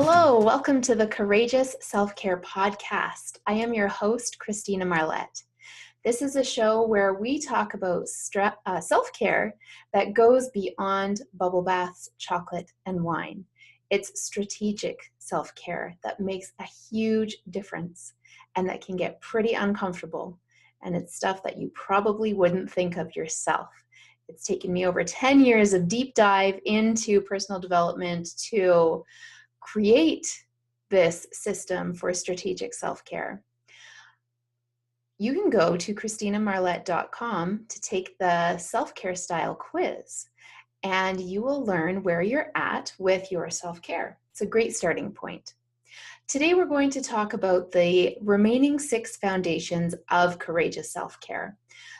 Hello, welcome to the Courageous Self-Care Podcast. I am your host, Christina Marlette. This is a show where we talk about self-care that goes beyond bubble baths, chocolate, and wine. It's strategic self-care that makes a huge difference and that can get pretty uncomfortable. And it's stuff that you probably wouldn't think of yourself. It's taken me over 10 years of deep dive into personal development to create this system for strategic self-care. You can go to ChristinaMarlette.com to take the self-care style quiz, and you will learn where you're at with your self-care. It's a great starting point. Today we're going to talk about the remaining 6 foundations of courageous self-care.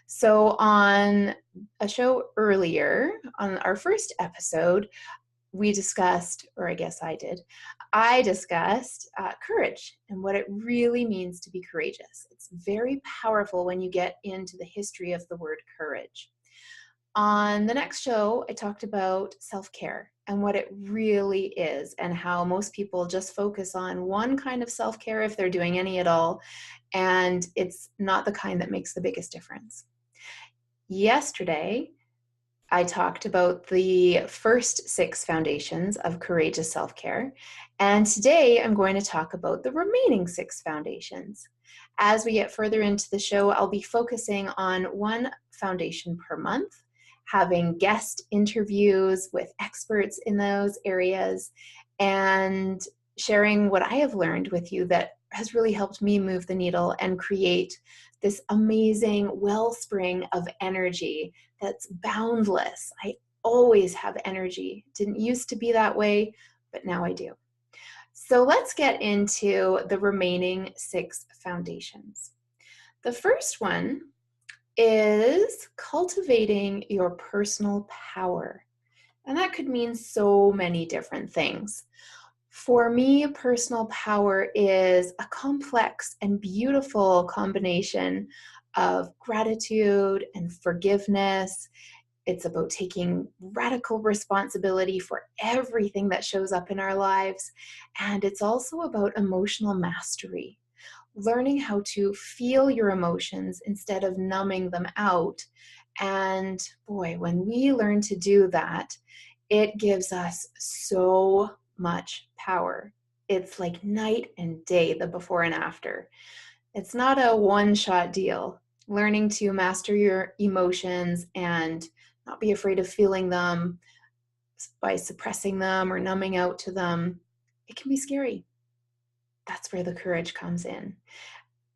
So on a show earlier, on our first episode, we discussed, or I guess I discussed courage and what it really means to be courageous. It's very powerful when you get into the history of the word courage. On the next show, I talked about self-care and what it really is and how most people just focus on one kind of self-care if they're doing any at all, and it's not the kind that makes the biggest difference. Yesterday, I talked about the first 6 foundations of courageous self-care, and today I'm going to talk about the remaining 6 foundations. As we get further into the show, I'll be focusing on one foundation per month, having guest interviews with experts in those areas, and sharing what I have learned with you that has really helped me move the needle and create this amazing wellspring of energy that's boundless. I always have energy. Didn't used to be that way, but now I do. So let's get into the remaining 6 foundations. The first one is cultivating your personal power. And that could mean so many different things. For me, personal power is a complex and beautiful combination of gratitude and forgiveness. It's about taking radical responsibility for everything that shows up in our lives. And it's also about emotional mastery, learning how to feel your emotions instead of numbing them out. And boy, when we learn to do that, it gives us so much power. It's like night and day, the before and after. It's not a one-shot deal. Learning to master your emotions and not be afraid of feeling them by suppressing them or numbing out to them, it can be scary. That's where the courage comes in.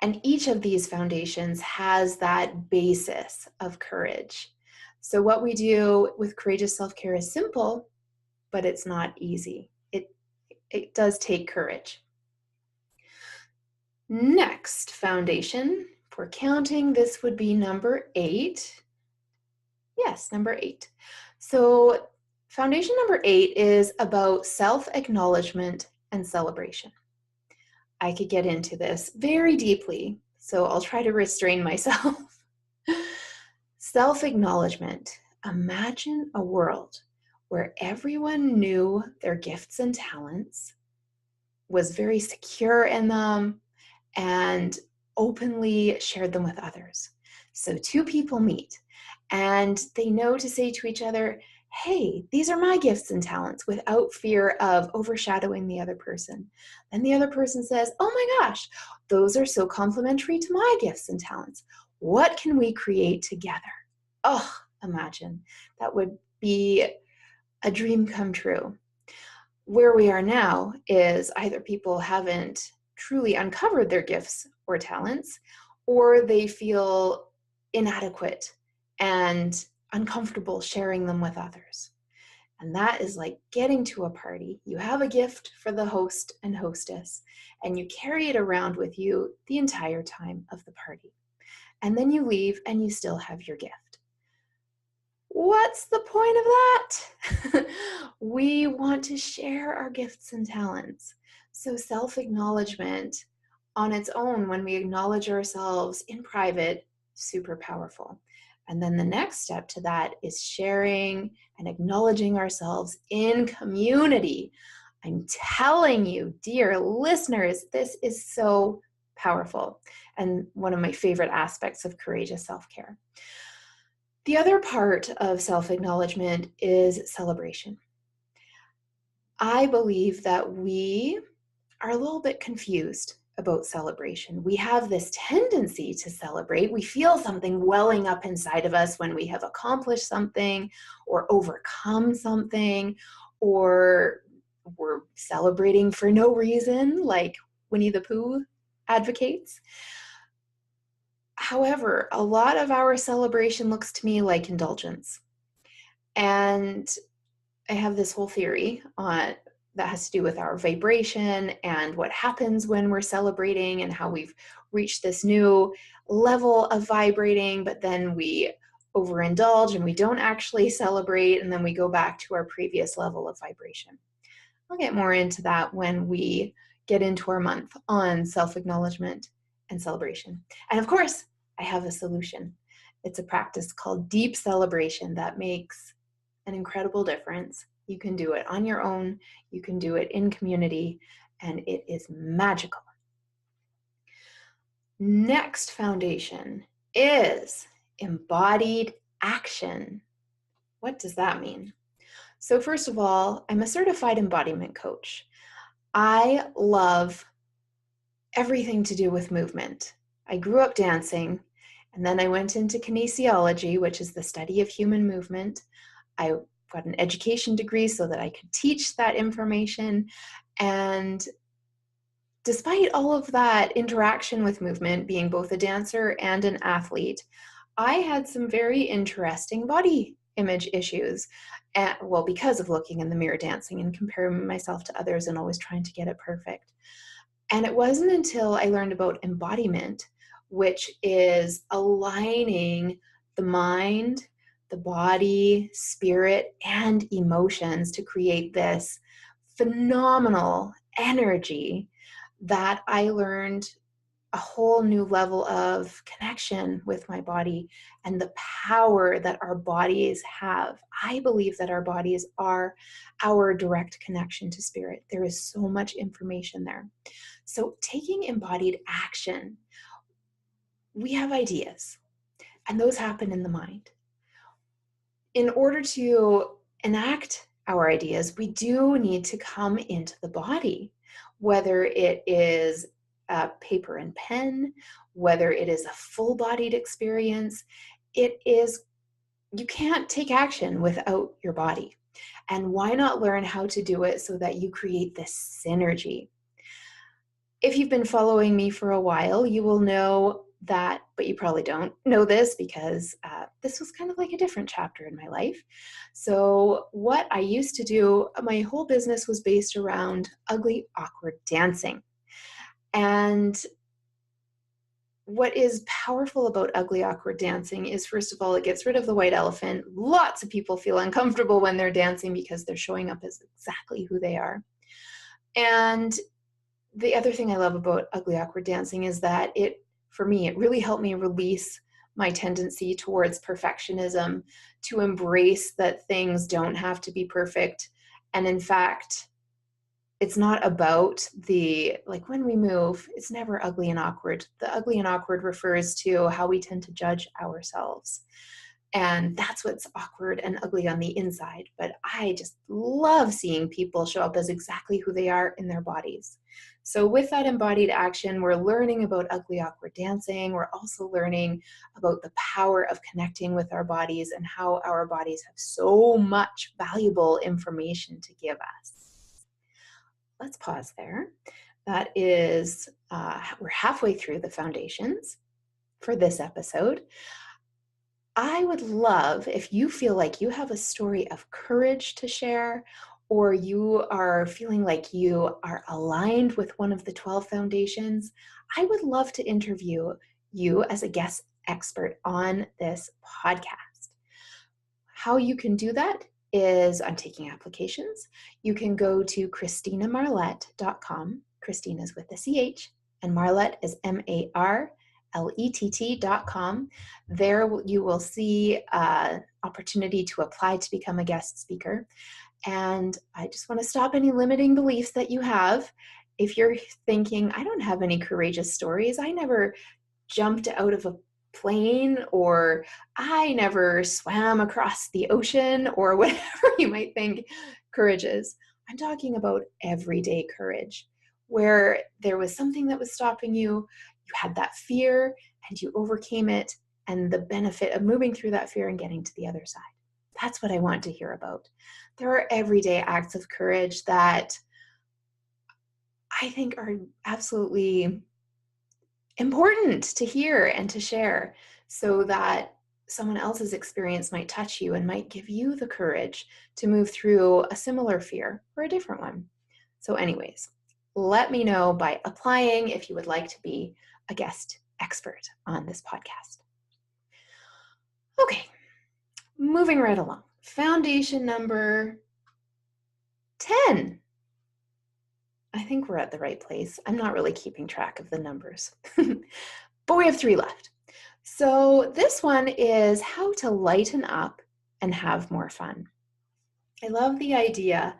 And each of these foundations has that basis of courage. So what we do with courageous self-care is simple, but it's not easy. It does take courage. Next foundation, for counting, this would be number 8. Yes, number 8. So foundation number 8 is about self-acknowledgement and celebration. I could get into this very deeply, so I'll try to restrain myself. Self-acknowledgement. Imagine a world where everyone knew their gifts and talents, was very secure in them, and openly shared them with others. So 2 people meet and they know to say to each other, hey, these are my gifts and talents, without fear of overshadowing the other person. And the other person says, oh my gosh, those are so complementary to my gifts and talents. What can we create together? Oh, imagine. That would be a dream come true. Where we are now is either people haven't truly uncovered their gifts or talents, or they feel inadequate and uncomfortable sharing them with others. And that is like getting to a party. You have a gift for the host and hostess, and you carry it around with you the entire time of the party. And then you leave and you still have your gift. What's the point of that? We want to share our gifts and talents. So self-acknowledgement on its own, when we acknowledge ourselves in private, super powerful. And then the next step to that is sharing and acknowledging ourselves in community. I'm telling you, dear listeners, this is so powerful and one of my favorite aspects of courageous self-care. The other part of self-acknowledgement is celebration. I believe that we are a little bit confused about celebration. We have this tendency to celebrate. We feel something welling up inside of us when we have accomplished something or overcome something, or we're celebrating for no reason, like Winnie the Pooh advocates. However, a lot of our celebration looks to me like indulgence. And I have this whole theory on that has to do with our vibration and what happens when we're celebrating and how we've reached this new level of vibrating, but then we overindulge and we don't actually celebrate, and then we go back to our previous level of vibration. I'll get more into that when we get into our month on self-acknowledgement and celebration. And of course, I have a solution. It's a practice called deep celebration that makes an incredible difference. You can do it on your own, you can do it in community, and it is magical. Next foundation is embodied action. What does that mean? So first of all, I'm a certified embodiment coach. I love everything to do with movement. I grew up dancing, and then I went into kinesiology, which is the study of human movement. I got an education degree so that I could teach that information. And despite all of that interaction with movement, being both a dancer and an athlete, I had some very interesting body image issues. Well, because of looking in the mirror dancing and comparing myself to others and always trying to get it perfect. And it wasn't until I learned about embodiment, which is aligning the mind, the body, spirit, and emotions to create this phenomenal energy, that I learned a whole new level of connection with my body and the power that our bodies have. I believe that our bodies are our direct connection to spirit. There is so much information there. So taking embodied action, we have ideas, and those happen in the mind. In order to enact our ideas, we do need to come into the body, whether it is paper and pen, whether it is a full-bodied experience. You can't take action without your body. And why not learn how to do it so that you create this synergy? If you've been following me for a while, you will know that, but you probably don't know this because this was kind of like a different chapter in my life. So what I used to do, my whole business was based around ugly, awkward dancing. And what is powerful about ugly, awkward dancing is, first of all, it gets rid of the white elephant. Lots of people feel uncomfortable when they're dancing because they're showing up as exactly who they are. And the other thing I love about ugly, awkward dancing is that for me, it really helped me release my tendency towards perfectionism, to embrace that things don't have to be perfect. And in fact, it's not about when we move, it's never ugly and awkward. The ugly and awkward refers to how we tend to judge ourselves. And that's what's awkward and ugly on the inside. But I just love seeing people show up as exactly who they are in their bodies. So with that embodied action, we're learning about ugly, awkward dancing. We're also learning about the power of connecting with our bodies and how our bodies have so much valuable information to give us. Let's pause there. That is, we're halfway through the foundations for this episode. I would love if you feel like you have a story of courage to share, or you are feeling like you are aligned with one of the 12 foundations. I would love to interview you as a guest expert on this podcast. How you can do that is I'm taking applications. You can go to ChristinaMarlett.com. Christina's with a CH, and Marlett is MARLETT.com. There you will see opportunity to apply to become a guest speaker. And I just want to stop any limiting beliefs that you have. If you're thinking, I don't have any courageous stories, I never jumped out of a plane, or I never swam across the ocean, or whatever you might think courage is. I'm talking about everyday courage, where there was something that was stopping you, you had that fear, and you overcame it, and the benefit of moving through that fear and getting to the other side. That's what I want to hear about. There are everyday acts of courage that I think are absolutely important to hear and to share, so that someone else's experience might touch you and might give you the courage to move through a similar fear or a different one. So anyways, let me know by applying if you would like to be a guest expert on this podcast. Okay, moving right along. Foundation number 10. I think we're at the right place. I'm not really keeping track of the numbers, but we have 3 left. So this one is how to lighten up and have more fun. I love the idea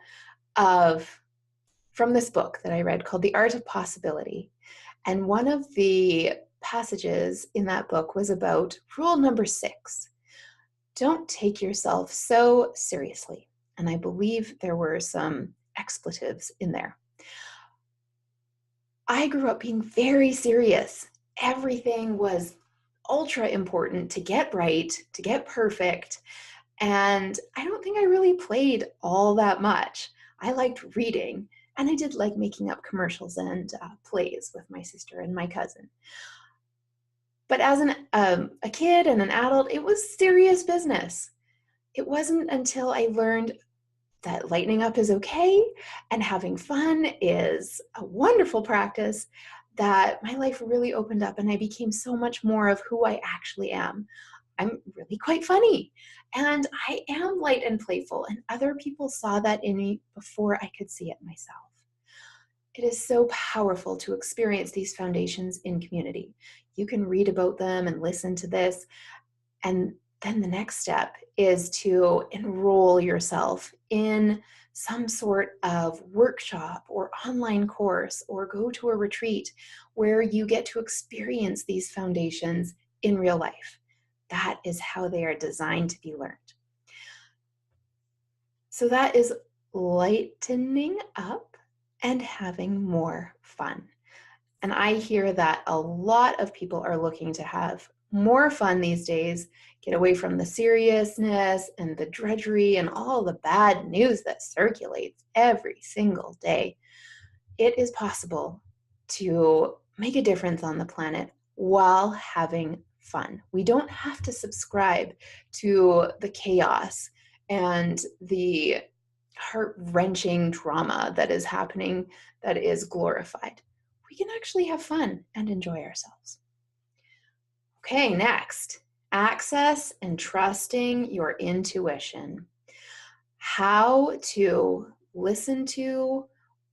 from this book that I read called The Art of Possibility. And one of the passages in that book was about rule number 6. Don't take yourself so seriously. And I believe there were some expletives in there. I grew up being very serious. Everything was ultra important to get right, to get perfect. And I don't think I really played all that much. I liked reading, and I did like making up commercials and plays with my sister and my cousin. But as a kid and an adult, it was serious business. It wasn't until I learned that lightening up is okay and having fun is a wonderful practice that my life really opened up, and I became so much more of who I actually am. I'm really quite funny, and I am light and playful, and other people saw that in me before I could see it myself. It is so powerful to experience these foundations in community. You can read about them and listen to this, and then the next step is to enroll yourself in some sort of workshop or online course, or go to a retreat where you get to experience these foundations in real life. That is how they are designed to be learned. So that is lightening up and having more fun. And I hear that a lot of people are looking to have more fun these days, get away from the seriousness and the drudgery and all the bad news that circulates every single day. It is possible to make a difference on the planet while having fun. We don't have to subscribe to the chaos and the heart-wrenching drama that is happening, that is glorified. We can actually have fun and enjoy ourselves. Okay, next, access and trusting your intuition. How to listen to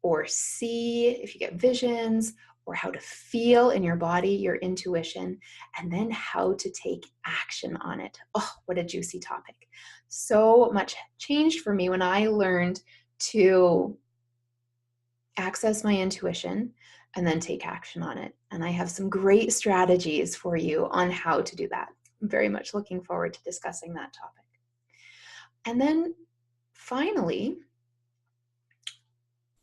or see, if you get visions, or how to feel in your body your intuition, and then how to take action on it. Oh, what a juicy topic. So much changed for me when I learned to access my intuition and then take action on it. And I have some great strategies for you on how to do that. I'm very much looking forward to discussing that topic. And then finally,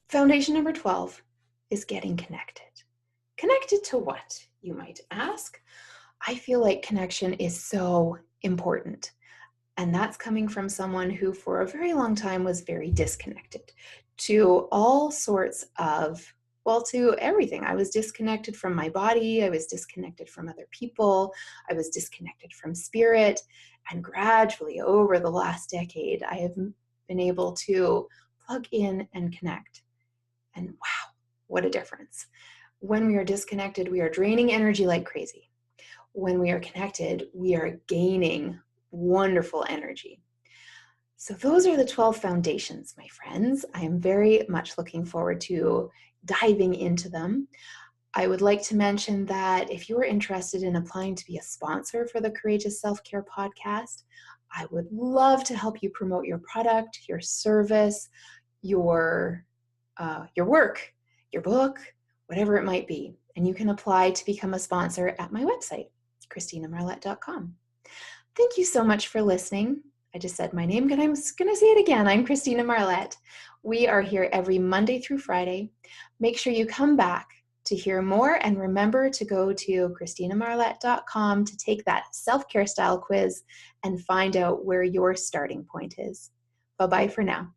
foundation number 12 is getting connected. Connected to what, you might ask? I feel like connection is so important. And that's coming from someone who for a very long time was very disconnected to all sorts of, well, to everything. I was disconnected from my body. I was disconnected from other people. I was disconnected from spirit. And gradually over the last decade, I have been able to plug in and connect. And wow, what a difference. When we are disconnected, we are draining energy like crazy. When we are connected, we are gaining wonderful energy. So those are the 12 foundations, my friends. I am very much looking forward to diving into them. I would like to mention that if you are interested in applying to be a sponsor for the Courageous Self-Care podcast, I would love to help you promote your product, your service, your work, your book, whatever it might be. And you can apply to become a sponsor at my website, ChristinaMarlette.com. Thank you so much for listening. I just said my name, but I'm going to say it again. I'm Christina Marlette. We are here every Monday through Friday. Make sure you come back to hear more, and remember to go to ChristinaMarlette.com to take that self-care style quiz and find out where your starting point is. Bye-bye for now.